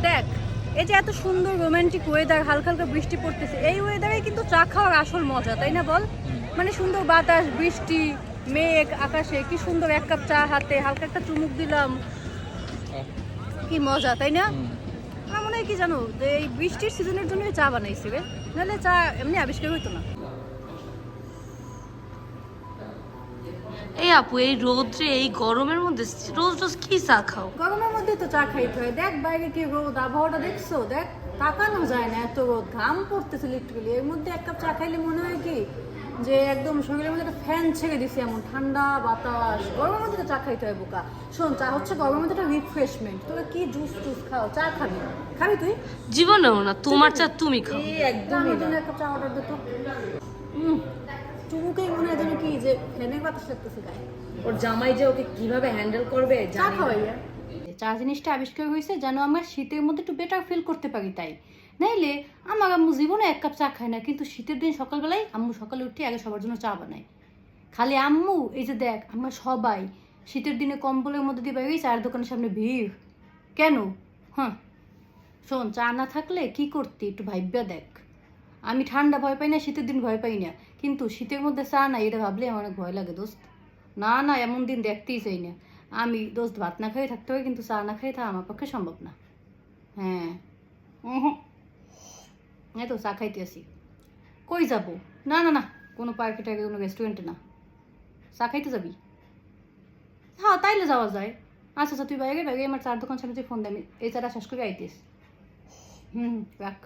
দেখ এই যে এত সুন্দর রোমান্টিক ওয়েদার, হালকা হালকা বৃষ্টি পড়তেছে, এই ওয়েদারে কিন্তু চা খাওয়ার আসল মজা, তাই না বল? মানে সুন্দর বাতাস, বৃষ্টি, মেঘ আকাশে, কি সুন্দর এক কাপ চা হাতে, হালকা একটা চুমুক দিলাম, কি মজা, তাই না? আমার মনে হয় কি জানো, যে এই বৃষ্টির সিজনের জন্যই চা বানাইছি রে, নাহলে চা এমনি আবিষ্কার হইতো না। এই আপু, এই রোদ্রে এই গরমের মধ্যে রোজ রোজ কি চা খাও? গরমের মধ্যে তো চা খাইতে হয়। দেখ বাইরে কি রোদ, আবহাওয়াটা দেখছো, দেখ তাকানো যায় না, এত রোদ, ঘাম পড়তেছে লিটারালি। এর মধ্যে এক কাপ চা খাইলে মনে হয় কি যে একদম শরীরের মধ্যে একটা ফ্যান ছেড়ে দিছে, এমন ঠান্ডা বাতাস। গরমের মধ্যে তো চা খাইতে হয় বোকা। শোন, চা হচ্ছে গরমের মধ্যে একটা রিফ্রেশমেন্ট। তোরা কি জুস টুস খাও, চা খাবি? খাবি তুই? জীবনেও না, তোমার চা তুমি খাও। একদম আমার জন্য এক কাপ চা অর্ডার দিত। চুমুকেই মনে হয় যেন কি যে ফ্যানের বাতাস লাগতেছে গায়ে। ওর জামাই যে ওকে কিভাবে হ্যান্ডেল করবে চা জানি না। খাওয়াইয়া চা জিনিসটা আবিষ্কার হয়েছে যেন আমরা শীতের মধ্যে একটু বেটার ফিল করতে পারি, তাই নাইলে আমার আম্মু জীবনে এক কাপ চা খায় না, কিন্তু শীতের দিন সকালবেলায় আম্মু সকালে উঠে আগে সবার জন্য চা বানায়। খালি আম্মু, এই যে দেখ আমরা সবাই শীতের দিনে কম্বলের মধ্যে দিয়ে বেরিয়ে চায়ের দোকানের সামনে ভিড় কেন? হ্যাঁ শোন, চা না থাকলে কি করতি একটু ভাইব্যা দেখ। আমি ঠান্ডা ভয় পাই না, শীতের দিন ভয় পাই না, কিন্তু শীতের মধ্যে চা না এটা ভাবলে আমার অনেক ভয় লাগে দোস্ত। না না, এমন দিন দেখতেই চাই না আমি দোস্ত। ভাত না খেয়ে থাকতে হয়, কিন্তু চা না খেয়ে থাকা আমার পক্ষে সম্ভব না। হ্যাঁ এই তো চা খাইতে আসি। কই যাবো? না না না, কোনো পার্কে টার্কে, কোনো রেস্টুরেন্টে না। চা খাইতে যাবি? হ্যাঁ তাইলে যাওয়া যায়। আচ্ছা আচ্ছা, তুই বাইরে বাইরে আমার চার দোকান সামনে ফোন দে, আমি এই চাটা শেষ করে আইতিস। রাখ।